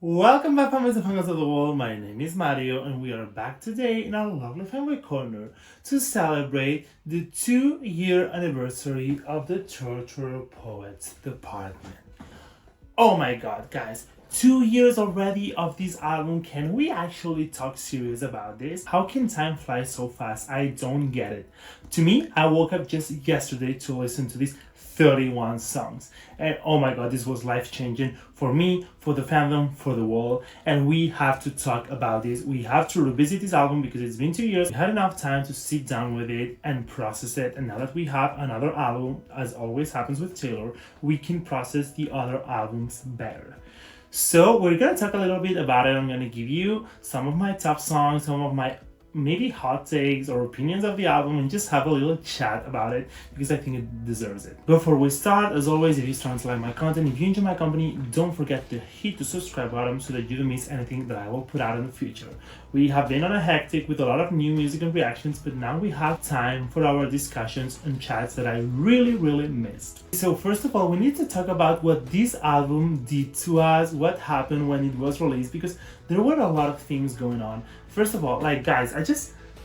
Welcome back, families and fans of the world. My name is Mario, and we are back today in our lovely Fanboy corner to celebrate the 2-year anniversary of the Torture Poets Department. Oh my god, guys. 2 years already of this album. Can we actually talk serious about this? How can time fly so fast? I don't get it. To me, I woke up just yesterday to listen to these 31 songs. And oh my god, this was life changing for me, for the fandom, for the world. And we have to talk about this. We have to revisit this album because it's been 2 years. We had enough time to sit down with it and process it. And now that we have another album, as always happens with Taylor, we can process the other albums better. So we're gonna talk a little bit about it. I'm gonna give you some of my top songs, some of my maybe hot takes or opinions of the album, and just have a little chat about it because I think it deserves it. Before we start, as always, if you're starting to like my content, if you enjoy my company, don't forget to hit the subscribe button so that you don't miss anything that I will put out in the future. We have been on a hectic with a lot of new music and reactions, but now we have time for our discussions and chats that I really missed. So first of all, we need to talk about what this album did to us, what happened when it was released, because there were a lot of things going on. First of all, like guys,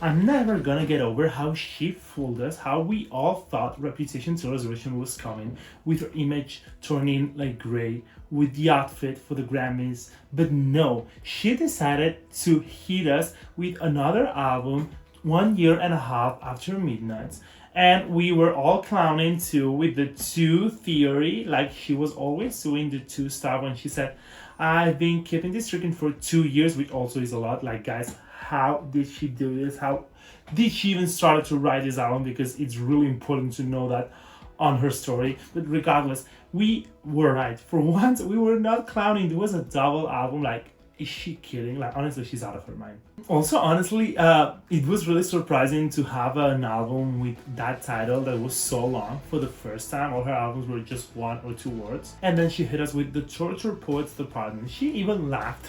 I'm never gonna get over how she fooled us, how we all thought Reputation Taylor's version was coming, with her image turning like gray, with the outfit for the Grammys. But no, she decided to hit us with another album 1.5 years after Midnight. And we were all clowning too with the two theory, like she was always doing the two stuff when she said, I've been keeping this streaking for 2 years, which also is a lot. Like, guys, how did she do this? How did she even start to write this album? Because it's really important to know that on her story. But regardless, we were right. For once, we were not clowning. There was a double album. Like, is she kidding? Like, honestly, she's out of her mind. Also, honestly, it was really surprising to have an album with that title that was so long for the first time. All her albums were just 1 or 2 words. And then she hit us with the Torture Poets Department. She even laughed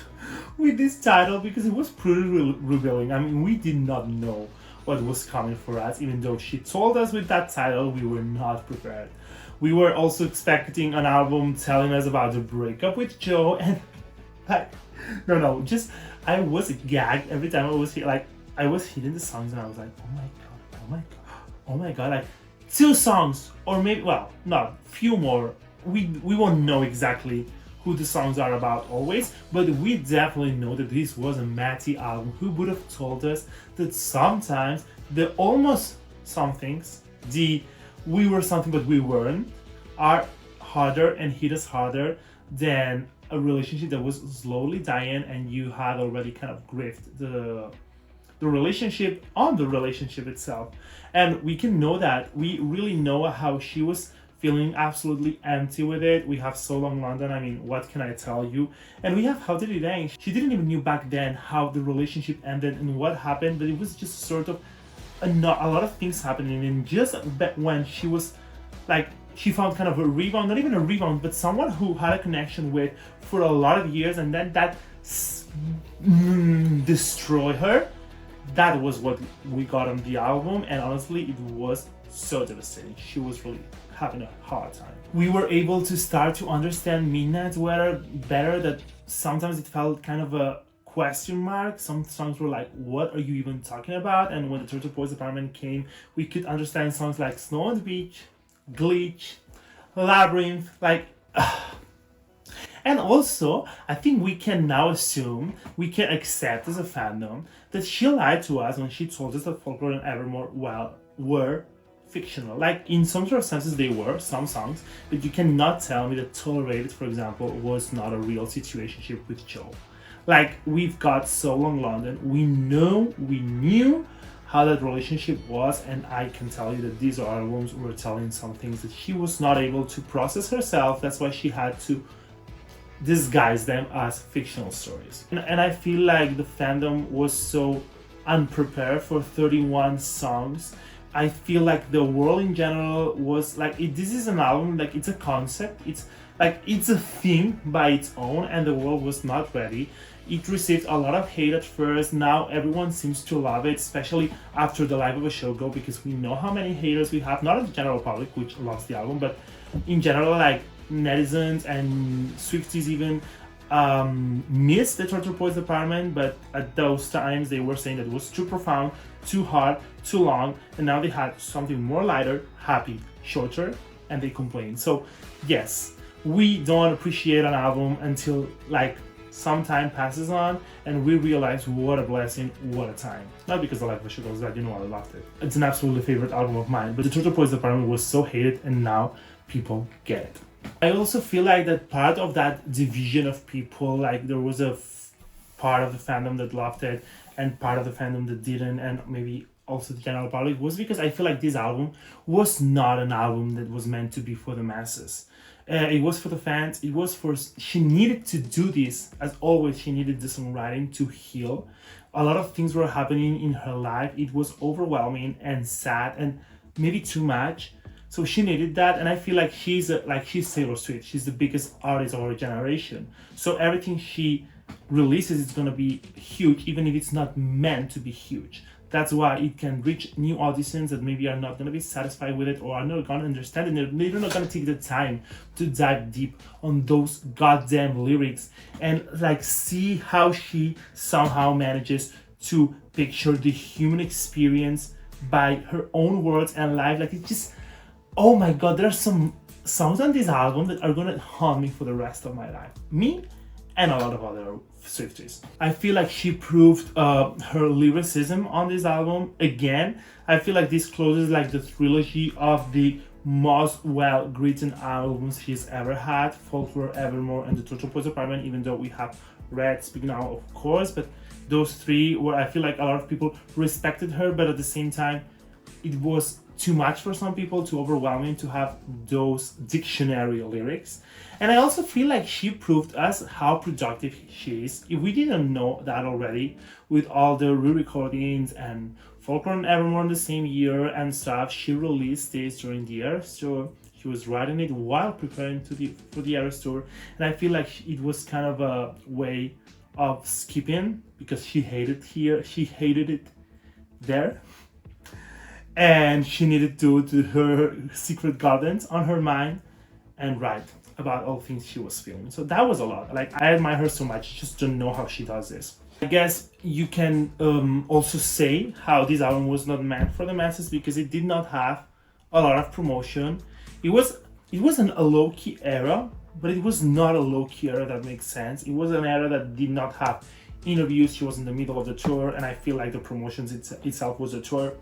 with this title because it was pretty revealing. I mean, we did not know what was coming for us, even though she told us with that title, we were not prepared. We were also expecting an album telling us about the breakup with Joe, and like, just I was gagged every time I was hitting the songs and I was like, oh my god, like 2 songs or maybe, well, no, few more. We won't know exactly who the songs are about always, but we definitely know that this was a Matty album. Who would have told us that sometimes the almost somethings, the we were something but we weren't, are harder and hit us harder than a relationship that was slowly dying and you had already kind of gripped the relationship on the relationship itself. And we can know that. We really know how she was feeling absolutely empty with it. We have So Long London, I mean, what can I tell you? And we have How Did It End? She didn't even knew back then how the relationship ended and what happened, but it was just sort of a lot of things happening. And just when she was like, she found kind of a rebound, not even a rebound, but someone who had a connection with for a lot of years, and then that destroyed her. That was what we got on the album, and honestly, it was so devastating. She was really having a hard time. We were able to start to understand Midnight better, that sometimes it felt kind of a question mark. Some songs were like, what are you even talking about? And when the Torture Poets Department came, we could understand songs like Snow on the Beach, Glitch, Labyrinth, like and also I think we can now assume, we can accept as a fandom, that she lied to us when she told us that Folklore and Evermore were fictional. Like, in some sort of senses they were, some songs, but you cannot tell me that Tolerated, for example, was not a real situationship with Joe. Like, we've got So Long London, we knew how that relationship was, and I can tell you that these albums were telling some things that she was not able to process herself. That's why she had to disguise them as fictional stories. And I feel like the fandom was so unprepared for 31 songs. I feel like the world in general was like, this is an album, like it's a concept, it's a thing by its own, and the world was not ready. It received a lot of hate at first. Now everyone seems to love it, especially after the Live of a Show go, because we know how many haters we have, not in the general public, which loves the album, but in general, like netizens and swifties even missed the Torture Poets department, but at those times they were saying that it was too profound, too hard, too long, and now they had something more lighter, happy, shorter, and they complained. So yes, we don't appreciate an album until like some time passes on and we realize what a blessing, what a time. Not because I like the goes that, you know, I loved it. It's an absolutely favorite album of mine, but the Torture Poets department was so hated and now people get it. I also feel like that part of that division of people, like there was a part of the fandom that loved it and part of the fandom that didn't, and maybe also the general public, was because I feel like this album was not an album that was meant to be for the masses. It was for the fans. It was for, she needed to do this. As always, she needed the songwriting to heal. A lot of things were happening in her life. It was overwhelming and sad and maybe too much. So she needed that, and I feel like she's Taylor Swift. She's the biggest artist of our generation. So everything she releases is gonna be huge, even if it's not meant to be huge. That's why it can reach new audiences that maybe are not gonna be satisfied with it or are not gonna understand it. They're not gonna take the time to dive deep on those goddamn lyrics and like see how she somehow manages to picture the human experience by her own words and life. Like it's just, oh my god, there are some songs on this album that are gonna haunt me for the rest of my life. Me and a lot of other Swifties. I feel like she proved her lyricism on this album again. I feel like this closes like the trilogy of the most well-written albums she's ever had: Folklore, Evermore, and the Torture Poets department, even though we have Red, Speak Now, of course, but those three where I feel like a lot of people respected her, but at the same time it was too much for some people, too overwhelming to have those dictionary lyrics. And I also feel like she proved us how productive she is. If we didn't know that already, with all the re-recordings and Folklore and Evermore in the same year and stuff, she released this during the Eras Tour. She was writing it while preparing for the Eras Tour. And I feel like it was kind of a way of skipping because she hated it there. And she needed to do her secret gardens on her mind and write about all things she was feeling. So that was a lot. Like, I admire her so much. I just don't know how she does this. I guess you can also say how this album was not meant for the masses because it did not have a lot of promotion. It wasn't a low-key era, but it was not a low-key era that makes sense. It was an era that did not have interviews. She was in the middle of the tour, and I feel like the promotions itself was a tour.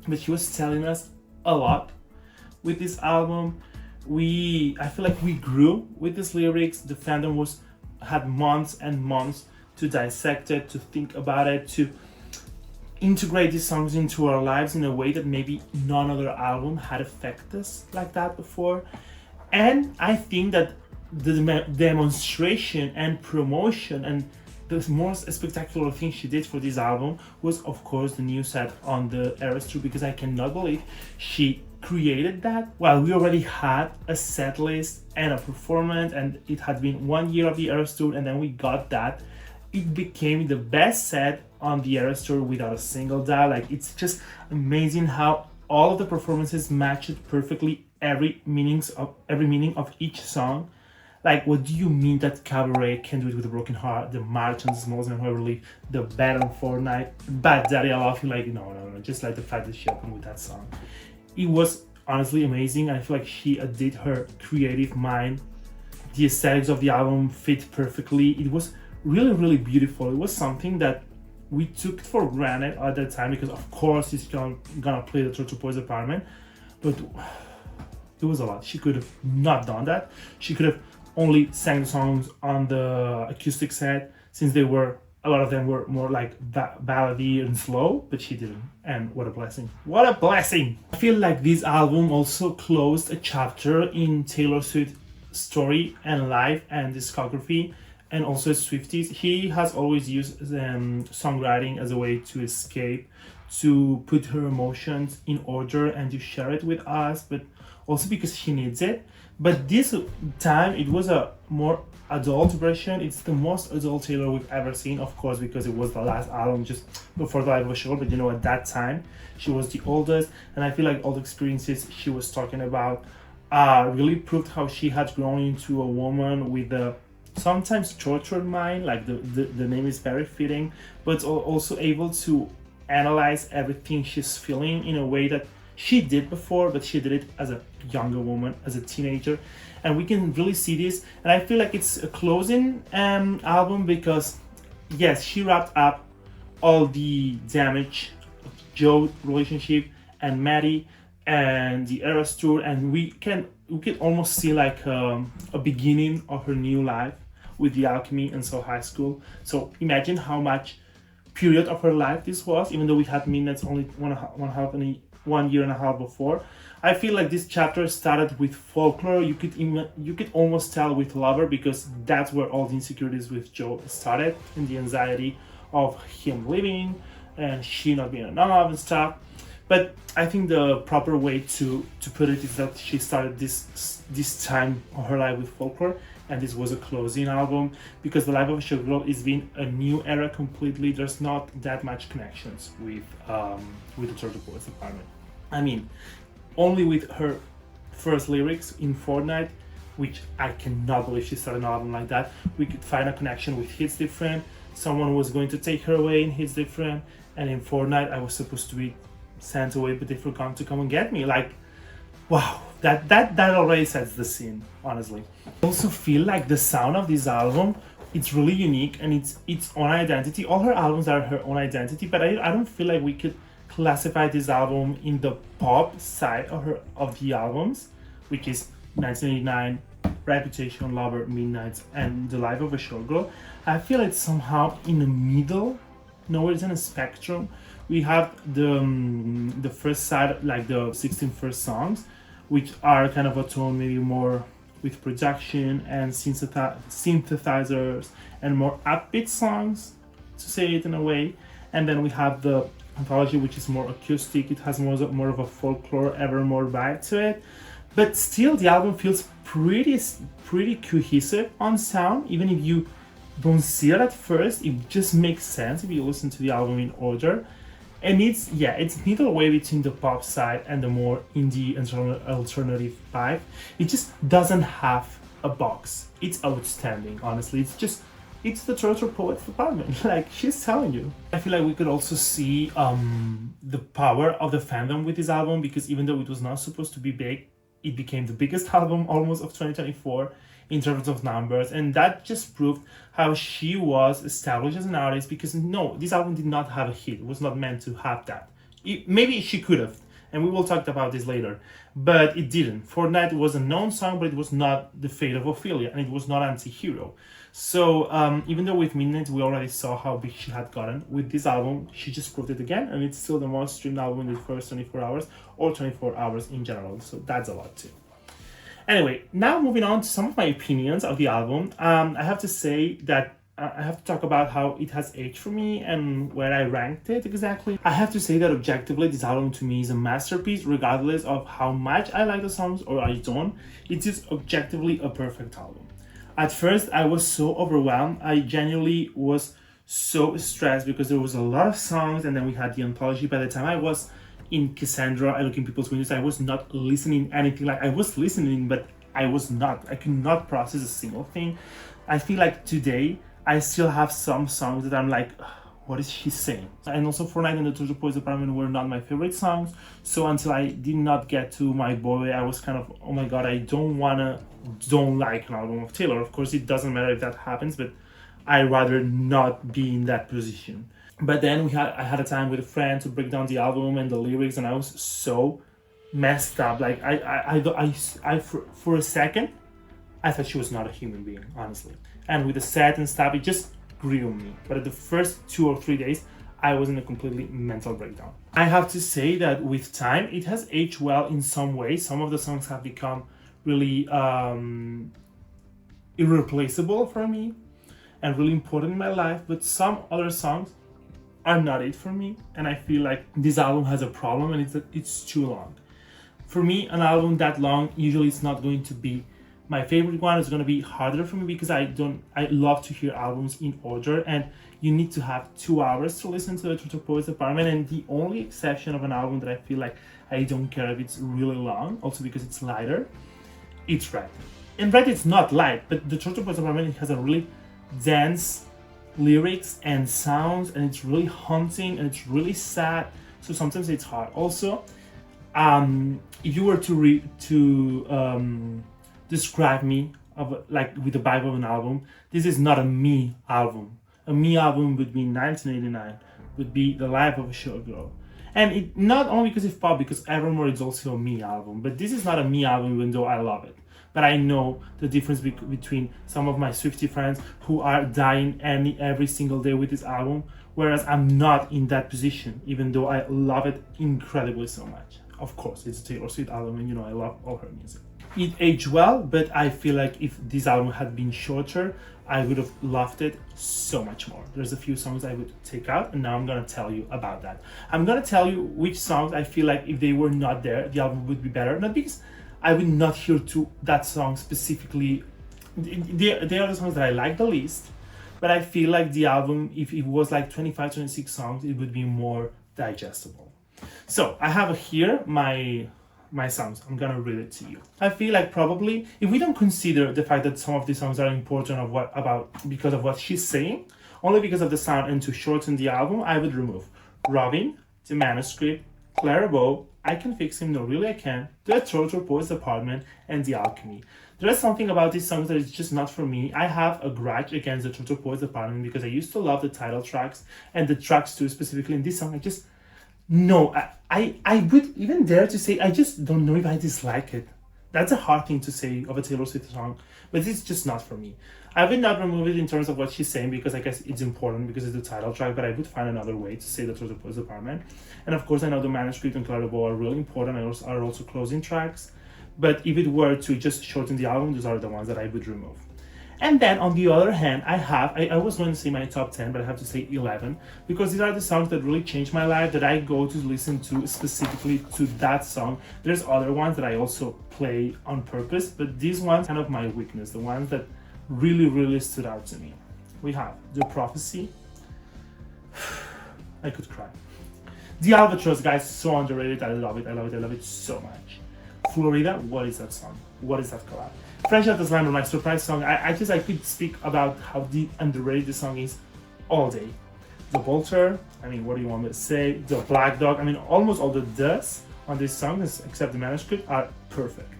But she was telling us a lot with this album. I feel like we grew with these lyrics. The fandom had months and months to dissect it, to think about it, to integrate these songs into our lives in a way that maybe none other album had affected us like that before. And I think that the demonstration and promotion and the most spectacular thing she did for this album was, of course, the new set on the Eras Tour, because I cannot believe she created that while we already had a set list and a performance, and it had been 1 year of the Eras Tour, and then we got that. It became the best set on the Eras Tour without a single doubt. Like, it's just amazing how all of the performances matched perfectly every meaning of each song. Like, what do you mean that Cabaret can do it with a broken heart, the March on the Smalls and Whoever Leave, the Bad on Fortnite, Bad Daddy I Love You? Like, no, just like the fact that she opened with that song. It was honestly amazing. I feel like she did her creative mind. The aesthetics of the album fit perfectly. It was really, really beautiful. It was something that we took for granted at that time because, of course, she's gonna play the Torture Poets department, but it was a lot. She could have not done that. She could have only sang songs on the acoustic set, since a lot of them were more like ballady and slow, but she didn't. And what a blessing. What a blessing! I feel like this album also closed a chapter in Taylor Swift's story and life and discography, and also Swifties. He has always used songwriting as a way to escape, to put her emotions in order and to share it with us, but also because she needs it. But this time it was a more adult version. It's the most adult Taylor we've ever seen, of course, because it was the last album just before the live was show. But at that time she was the oldest, and I feel like all the experiences she was talking about really proved how she had grown into a woman with the sometimes tortured mind, like the name is very fitting, but also able to analyze everything she's feeling in a way that she did before, but she did it as a younger woman, as a teenager. And we can really see this. And I feel like it's a closing album because, yes, she wrapped up all the damage of Joe relationship and Maddie and the Eras tour, and we can almost see like a beginning of her new life with the Alchemy and So High School. So imagine how much period of her life this was, even though we had Midnight's only one year and a half before. I feel like this chapter started with Folklore. You could almost tell with Lover, because that's where all the insecurities with Joe started, and the anxiety of him leaving and she not being enough and stuff. But I think the proper way to put it is that she started this time of her life with Folklore, and this was a closing album, because The Life of a Showgirl is being a new era completely. There's not that much connections with the Turtle Poets Department. I mean, only with her first lyrics in Fortnite, which I cannot believe she started an album like that, we could find a connection with Hits Different. Someone was going to take her away in Hits Different, and in Fortnite I was supposed to be sent away, but they forgot to come and get me. Like, wow, that already sets the scene, honestly. I also feel like the sound of this album, it's really unique, and it's its own identity. All her albums are her own identity, but I don't feel like we could classify this album in the pop side of the albums, which is 1989, Reputation, Lover, Midnights, and The Life of a Showgirl. I feel it's somehow in the middle. Nowhere it's in a spectrum. We have the first side, like the 16 first songs, which are kind of a tone maybe more with production and synthesizers and more upbeat songs, to say it in a way. And then we have the Anthology, which is more acoustic. It has more of a folklore, evermore vibe to it. But still, the album feels pretty cohesive on sound, even if you don't see it at first. It just makes sense if you listen to the album in order. And it's middle way between the pop side and the more indie alternative vibe. It just doesn't have a box. It's outstanding, honestly. It's the Turtle Poets Department. Like, she's telling you. I feel like we could also see the power of the fandom with this album, because even though it was not supposed to be big, it became the biggest album almost of 2024 in terms of numbers, and that just proved how she was established as an artist. Because no, this album did not have a hit. It was not meant to have that. Maybe she could have, and we will talk about this later, but it didn't. Fortnite was a known song, but it was not The Fate of Ophelia, and it was not Anti-Hero. So even though with Midnight we already saw how big she had gotten, with this album she just proved it again, and it's still the most streamed album in the first 24 hours, or 24 hours in general, so that's a lot too. Anyway, now moving on to some of my opinions of the album. I have to say that I have to talk about how it has aged for me and where I ranked it exactly. I have to say that objectively, this album to me is a masterpiece, regardless of how much I like the songs or I don't. It is objectively a perfect album. At first, I was so overwhelmed. I genuinely was so stressed because there was a lot of songs, and then we had the Anthology. By the time I was in Cassandra, I look in people's windows, I was not listening anything. Like, I was listening, but I could not process a single thing. I feel like today I still have some songs that I'm like, what is she saying? And also Fortnite and the Turtle Poets Department were not my favorite songs. So until I did not get to My Boy, I was kind of, oh my god, I don't like an album of Taylor. Of course, it doesn't matter if that happens, but I'd rather not be in that position. But then I had a time with a friend to break down the album and the lyrics, and I was so messed up. Like I for a second, I thought she was not a human being, honestly. And with the set and stuff, it just grew on me. But at the first 2 or 3 days, I was in a completely mental breakdown. I have to say that with time, it has aged well in some ways. Some of the songs have become really irreplaceable for me and really important in my life. But some other songs are not it for me, and I feel like this album has a problem, and it's too long. For me, an album that long, usually it's not going to be my favorite one. It's going to be harder for me because I love to hear albums in order, and you need to have 2 hours to listen to the Turtle Poets Department. And the only exception of an album that I feel like I don't care if it's really long, also because it's lighter, it's Red. in red it's not light, but the Torture Poets Apartment has a really dense lyrics and sounds, and it's really haunting and it's really sad. So sometimes it's hard. Also, if you were to describe me of like with the vibe of an album, this is not a me album. A me album would be 1989, would be The Life of a Showgirl. And it not only because it's pop, because Evermore is also a me album, but this is not a me album, even though I love it. But I know the difference between some of my Swiftie friends who are dying every single day with this album, whereas I'm not in that position, even though I love it incredibly so much. Of course, it's a Taylor Swift album, and I love all her music. It aged well, but I feel like if this album had been shorter, I would have loved it so much more. There's a few songs I would take out, and now I'm gonna tell you about that. I'm gonna tell you which songs I feel like if they were not there, the album would be better. Not because I would not hear to that song specifically. They are the songs that I like the least, but I feel like the album, if it was like 25, 26 songs, it would be more digestible. So I have here my songs. I'm gonna read it to you. I feel like probably if we don't consider the fact that some of these songs are important because of what she's saying, only because of the sound and to shorten the album, I would remove Robin, The Manuscript, Clara Bow, I Can Fix Him, No Really I Can, The Torture Poets Apartment, and The Alchemy. There is something about these songs that is just not for me. I have a grudge against The Torture Poets Apartment because I used to love the title tracks and the tracks too, specifically in this song. I would even dare to say I just don't know if I dislike it. That's a hard thing to say of a Taylor Swift song, but it's just not for me. I would not remove it in terms of what she's saying because I guess it's important because it's the title track, but I would find another way to say the Torture Poets Apartment. And of course, I know The Manuscript and Clara Bow are really important and are also closing tracks. But if it were to just shorten the album, those are the ones that I would remove. And then on the other hand, I was going to say my top 10, but I have to say 11, because these are the songs that really changed my life, that I go to listen to specifically to that song. There's other ones that I also play on purpose, but these ones kind of my weakness, the ones that really, really stood out to me. We have The Prophecy. I could cry. The Albatross, guys, so underrated. I love it so much. Florida, what is that song? What is that collab? Fresh Out the Slammer, my surprise song. I could speak about how underrated the song is all day. The Vulture, I mean, what do you want me to say? The Black Dog, I mean, almost all the does on this song, except the Manuscript, are perfect.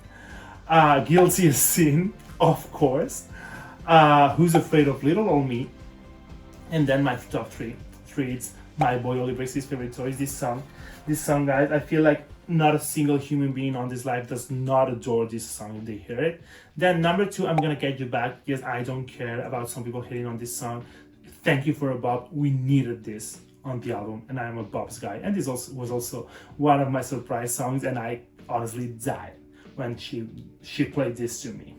Guilty as Sin, of course. Who's Afraid of Little Old Me? And then my top three. It's My Boy Only Breaks His Favorite Toys. This song, guys, I feel like not a single human being on this life does not adore this song if they hear it. Then number 2, I'm Gonna Get You Back. Yes, I don't care about some people hating on this song. Thank You for a Bop. We needed this on the album, and I'm a Bop's guy. And this was also one of my surprise songs, and I honestly died when she played this to me.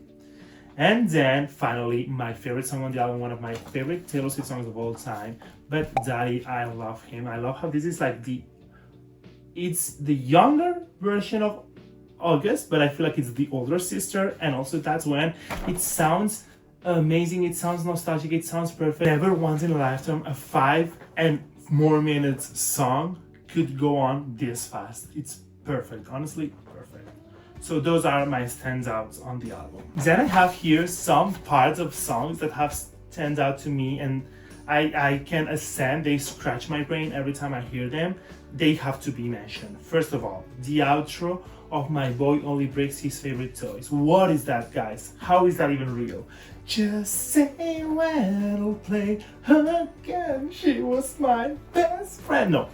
And then finally, my favorite song on the album, one of my favorite Taylor Swift songs of all time, but Daddy, I love him. I love how this is like it's the younger version of August, but I feel like it's the older sister, and also that's when it sounds amazing, it sounds nostalgic, it sounds perfect. Never once in a lifetime a 5 and more minutes song could go on this fast. It's perfect, honestly perfect. So those are my standouts on the album. Then I have here some parts of songs that have stand out to me, and I can ascend, they scratch my brain every time I hear them. They have to be mentioned. First of all, the outro of My Boy Only Breaks His Favorite Toys. What is that, guys? How is that even real? Just say when I'll play her again. She was my best friend. No.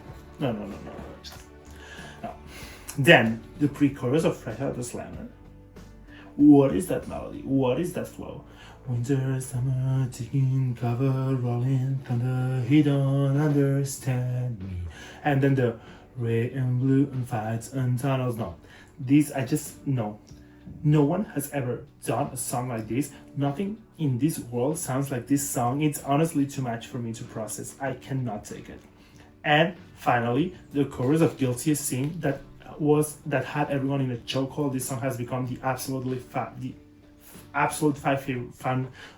Then, the pre-chorus of Fresh Out the Slammer. What is that melody? What is that flow? Winter, summer, taking cover, rolling thunder, he don't understand me. And then the red and blue and fights and tunnels. No, these I just no one has ever done a song like this. Nothing in this world sounds like this song. It's honestly too much for me to process. I cannot take it. And finally, the chorus of Guilty as Sin that had everyone in a chokehold. This song has become the absolute fan.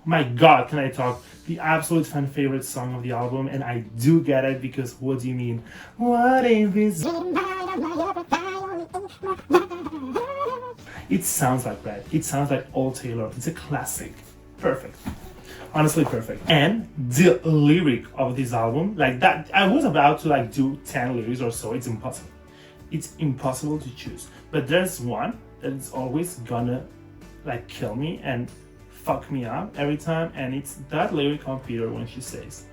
My God, can I talk? The absolute fan favorite song of the album, and I do get it because what do you mean? What if it's It sounds like Red. It sounds like old Taylor. It's a classic. Perfect. Honestly perfect. And the lyric of this album, like that, I was about to like do 10 lyrics or so. It's impossible. It's impossible to choose. But there's one that is always gonna like kill me and fuck me up every time, and it's that lyric on Peter when she says,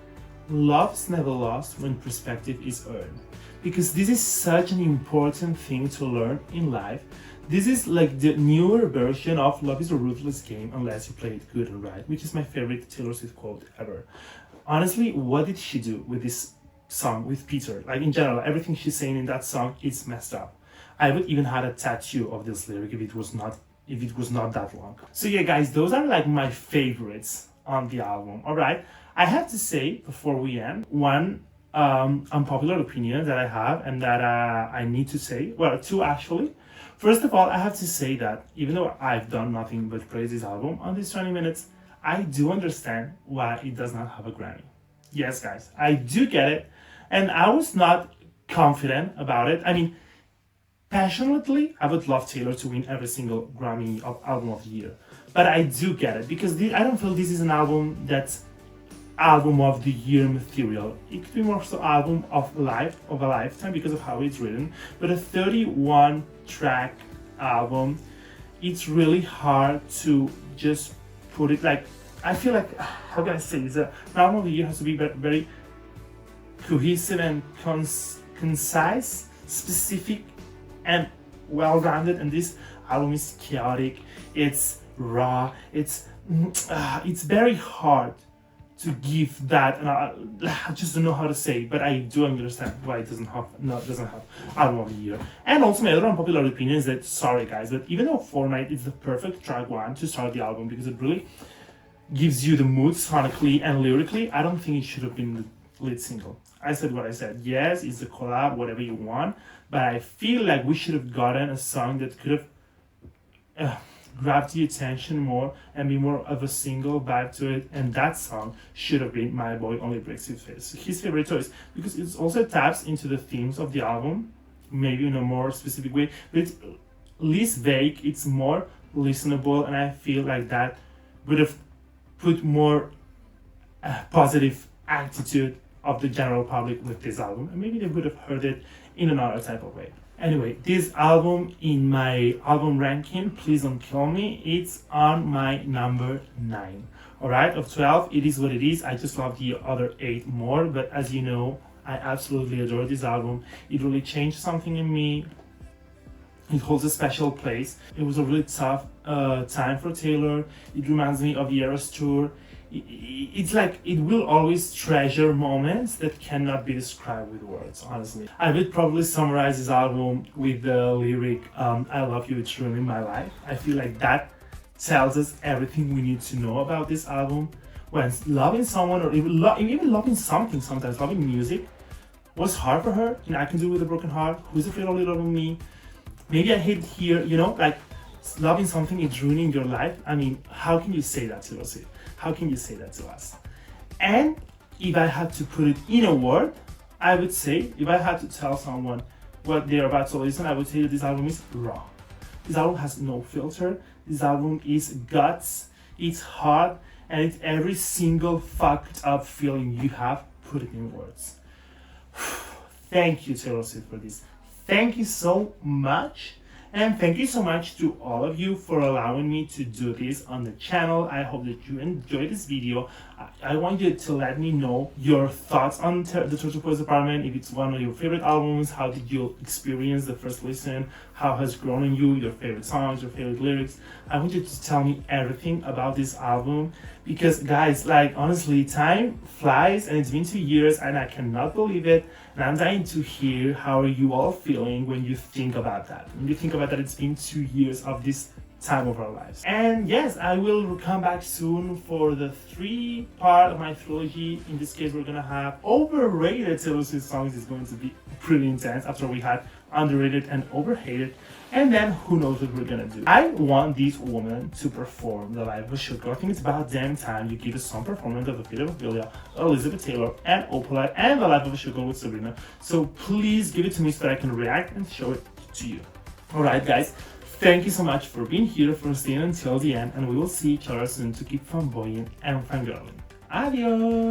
"Love's never lost when perspective is earned." Because this is such an important thing to learn in life. This is like the newer version of "Love is a ruthless game unless you play it good and right," which is my favorite Taylor Swift quote ever. Honestly, what did she do with this song, with Peter? Like in general, everything she's saying in that song is messed up. I would even had a tattoo of this lyric if it was not that long. So yeah, guys, those are like my favorites on the album. All right, I have to say before we end, one unpopular opinion that I have and that I need to say. Well, two actually. First of all, I have to say that even though I've done nothing but praise this album on these 20 minutes, I do understand why it does not have a Grammy. Yes, guys, I do get it. And I was not confident about it. I mean, passionately, I would love Taylor to win every single Grammy of Album of the Year. But I do get it because I don't feel this is an album that's album of the year material. It could be more so album of a lifetime because of how it's written. But a 31 track album, it's really hard to just put it like, I feel like, how can I say this? An album of the year has to be very cohesive and concise, specific, and well-rounded. And this album is chaotic, it's raw, it's very hard to give that, and I just don't know how to say it, but I do understand why it doesn't have album of the year. And also my other unpopular opinion is that, sorry guys, but even though Fortnite is the perfect track one to start the album because it really gives you the mood sonically and lyrically, I don't think it should have been the lead single. I said what I said. Yes, it's a collab, whatever you want, but I feel like we should have gotten a song that could have grab the attention more and be more of a single vibe to it, and that song should have been My Boy Only Breaks his favorite choice, because it also taps into the themes of the album, maybe in a more specific way, but it's less vague, it's more listenable, and I feel like that would have put more positive attitude of the general public with this album, and maybe they would have heard it in another type of way. Anyway, this album in my album ranking, please don't kill me, it's on my number 9. Alright, of 12, it is what it is. I just love the other 8 more, but as you know, I absolutely adore this album. It really changed something in me. It holds a special place. It was a really tough time for Taylor. It reminds me of the Eras Tour. It's like it will always treasure moments that cannot be described with words, honestly. I would probably summarize this album with the lyric, "I love you, it's ruining my life." I feel like that tells us everything we need to know about this album. When loving someone, or even loving something, sometimes loving music was hard for her, and I Can Do With a Broken Heart, Who's Afraid of Little Me, Maybe I Hate It Here, like loving something is ruining your life. I mean, how can you say that to us? How can you say that to us? And if I had to put it in a word, I would say, if I had to tell someone what they're about to listen, I would say that this album is raw. This album has no filter. This album is guts, it's hard, and it's every single fucked up feeling you have, put it in words. Thank you, Taylor Swift, for this. Thank you so much. And thank you so much to all of you for allowing me to do this on the channel. I hope that you enjoyed this video. I want you to let me know your thoughts on the Torture Poets Department. If it's one of your favorite albums, how did you experience the first listen? How has it grown on you? Your favorite songs, your favorite lyrics? I want you to tell me everything about this album. Because guys, like honestly, time flies and it's been 2 years and I cannot believe it. And I'm dying to hear how are you all feeling when you think about that. When you think about that, it's been 2 years of this time of our lives. And yes, I will come back soon for the 3-part of my trilogy. In this case, we're gonna have overrated Taylor Swift songs. Is going to be pretty intense after we had underrated and overhated. And then who knows what we're gonna do. I want this woman to perform the live of Sugar. I think it's about damn time you give us some performance of a bit of Ophelia, Elizabeth Taylor, and Opalite, and the live of Sugar with Sabrina. So please give it to me so that I can react and show it to you. Alright guys, Thank you so much for being here, for staying until the end, and we will see each other soon to keep fanboying and fangirling. Adios!